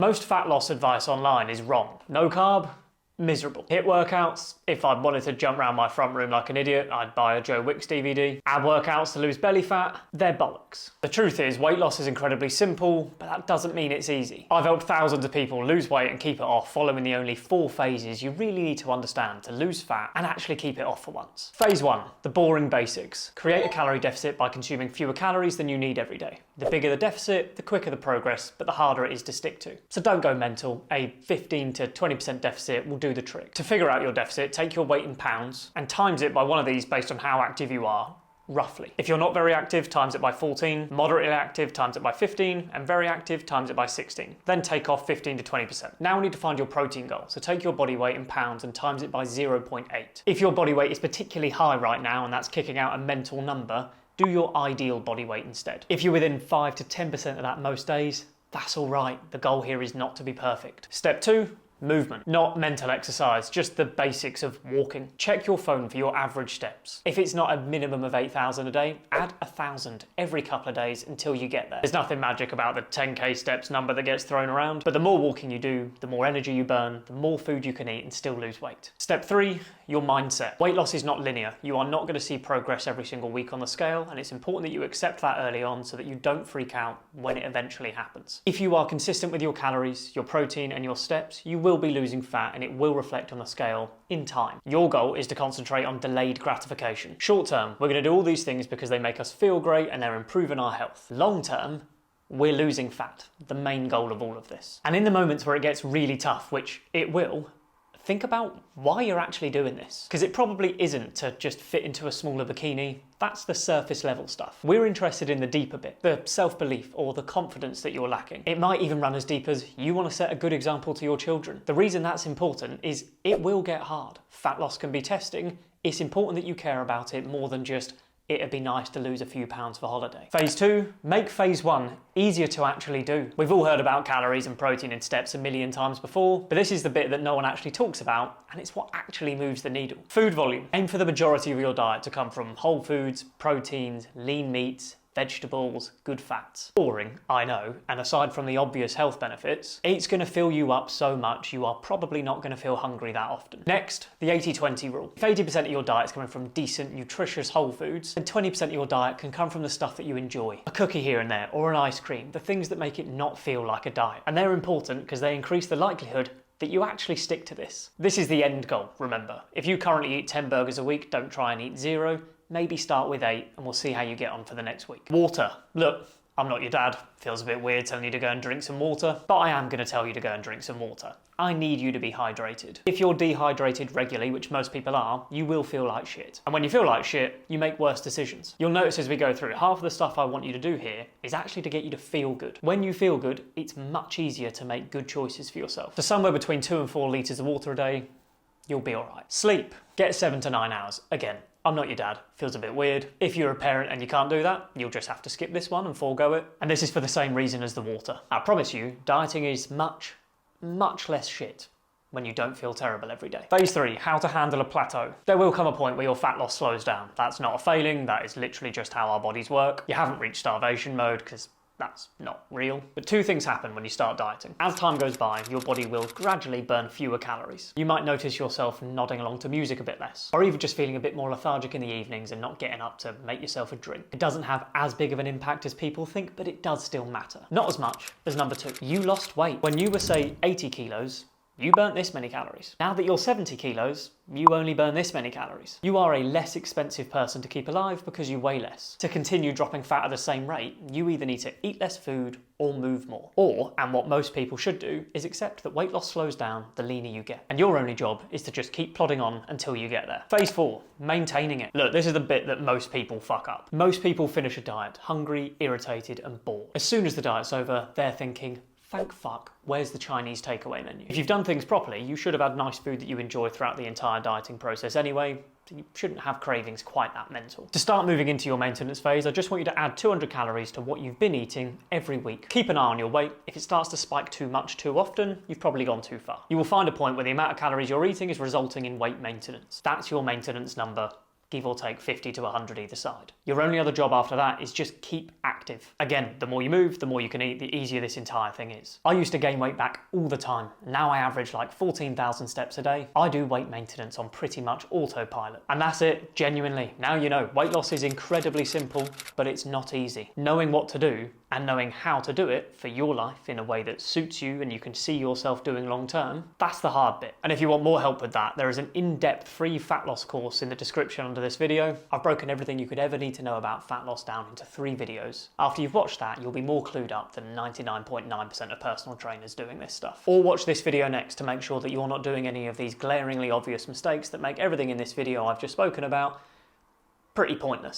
Most fat loss advice online is wrong. No carb, miserable. HIIT workouts, if I wanted to jump around my front room like an idiot, I'd buy a Joe Wicks DVD. Ab workouts to lose belly fat, they're bollocks. The truth is, weight loss is incredibly simple, but that doesn't mean it's easy. I've helped thousands of people lose weight and keep it off following the only 4 phases you really need to understand to lose fat and actually keep it off for once. Phase 1, the boring basics. Create a calorie deficit by consuming fewer calories than you need every day. The bigger the deficit, the quicker the progress, but the harder it is to stick to. So don't go mental. A 15 to 20% deficit will do the trick. To figure out your deficit, take your weight in pounds and times it by one of these based on how active you are, roughly. If you're not very active, times it by 14, moderately active, times it by 15, and very active, times it by 16. Then take off 15 to 20%. Now we need to find your protein goal, so take your body weight in pounds and times it by 0.8. If your body weight is particularly high right now and that's kicking out a mental number, do your ideal body weight instead. If you're within 5 to 10% of that most days, that's all right. The goal here is not to be perfect. Step 2, movement. Not mental exercise, just the basics of walking. Check your phone for your average steps. If it's not a minimum of 8,000 a day, add 1,000 every couple of days until you get there. There's nothing magic about the 10k steps number that gets thrown around, but the more walking you do, the more energy you burn, the more food you can eat and still lose weight. Step 3, your mindset. Weight loss is not linear. You are not going to see progress every single week on the scale, and it's important that you accept that early on so that you don't freak out when it eventually happens. If you are consistent with your calories, your protein and your steps, you will be losing fat and it will reflect on the scale in time. Your goal is to concentrate on delayed gratification. Short term, we're going to do all these things because they make us feel great and they're improving our health. Long term, we're losing fat, the main goal of all of this. And in the moments where it gets really tough, which it will, think about why you're actually doing this. Because it probably isn't to just fit into a smaller bikini. That's the surface level stuff. We're interested in the deeper bit, the self-belief or the confidence that you're lacking. It might even run as deep as you want to set a good example to your children. The reason that's important is it will get hard. Fat loss can be testing. It's important that you care about it more than just it'd be nice to lose a few pounds for holiday. Phase 2, make phase 1 easier to actually do. We've all heard about calories and protein in steps a million times before, but this is the bit that no one actually talks about, and it's what actually moves the needle. Food volume. Aim for the majority of your diet to come from whole foods, proteins, lean meats, vegetables, good fats. Boring, I know, and aside from the obvious health benefits, it's going to fill you up so much you are probably not going to feel hungry that often. Next, the 80-20 rule. If 80% of your diet is coming from decent, nutritious whole foods, then 20% of your diet can come from the stuff that you enjoy. A cookie here and there, or an ice cream, the things that make it not feel like a diet. And they're important because they increase the likelihood that you actually stick to this. This is the end goal, remember. If you currently eat 10 burgers a week, don't try and eat 0. Maybe start with 8 and we'll see how you get on for the next week. Water. Look, I'm not your dad. Feels a bit weird telling you to go and drink some water, but I am going to tell you to go and drink some water. I need you to be hydrated. If you're dehydrated regularly, which most people are, you will feel like shit. And when you feel like shit, you make worse decisions. You'll notice as we go through, half of the stuff I want you to do here is actually to get you to feel good. When you feel good, it's much easier to make good choices for yourself. So somewhere between 2 and 4 litres of water a day, you'll be all right. Sleep. Get 7 to 9 hours. Again, I'm not your dad. Feels a bit weird. If you're a parent and you can't do that, you'll just have to skip this one and forego it. And this is for the same reason as the water. I promise you, dieting is much less shit when you don't feel terrible every day. Phase 3, how to handle a plateau. There will come a point where your fat loss slows down. That's not a failing, that is literally just how our bodies work. You haven't reached starvation mode because that's not real. But 2 things happen when you start dieting. As time goes by, your body will gradually burn fewer calories. You might notice yourself nodding along to music a bit less, or even just feeling a bit more lethargic in the evenings and not getting up to make yourself a drink. It doesn't have as big of an impact as people think, but it does still matter. Not as much as number 2. You lost weight. When you were, say, 80 kilos, you burnt this many calories. Now that you're 70 kilos, you only burn this many calories. You are a less expensive person to keep alive because you weigh less. To continue dropping fat at the same rate, you either need to eat less food or move more. Or, and what most people should do, is accept that weight loss slows down the leaner you get. And your only job is to just keep plodding on until you get there. Phase 4, maintaining it. Look, this is the bit that most people fuck up. Most people finish a diet hungry, irritated, and bored. As soon as the diet's over, they're thinking, thank fuck, where's the Chinese takeaway menu? If you've done things properly, you should have had nice food that you enjoy throughout the entire dieting process anyway, so you shouldn't have cravings quite that mental. To start moving into your maintenance phase, I just want you to add 200 calories to what you've been eating every week. Keep an eye on your weight. If it starts to spike too much too often, you've probably gone too far. You will find a point where the amount of calories you're eating is resulting in weight maintenance. That's your maintenance number give or take 50 to 100 either side. Your only other job after that is just keep active. Again, the more you move, the more you can eat, the easier this entire thing is. I used to gain weight back all the time. Now I average like 14,000 steps a day. I do weight maintenance on pretty much autopilot. And that's it, genuinely. Now you know, weight loss is incredibly simple, but it's not easy. Knowing what to do and knowing how to do it for your life in a way that suits you and you can see yourself doing long term, that's the hard bit. And if you want more help with that, there is an in-depth free fat loss course in the description under this video. I've broken everything you could ever need to know about fat loss down into 3 videos. After you've watched that, you'll be more clued up than 99.9% of personal trainers doing this stuff. Or watch this video next to make sure that you're not doing any of these glaringly obvious mistakes that make everything in this video I've just spoken about pretty pointless.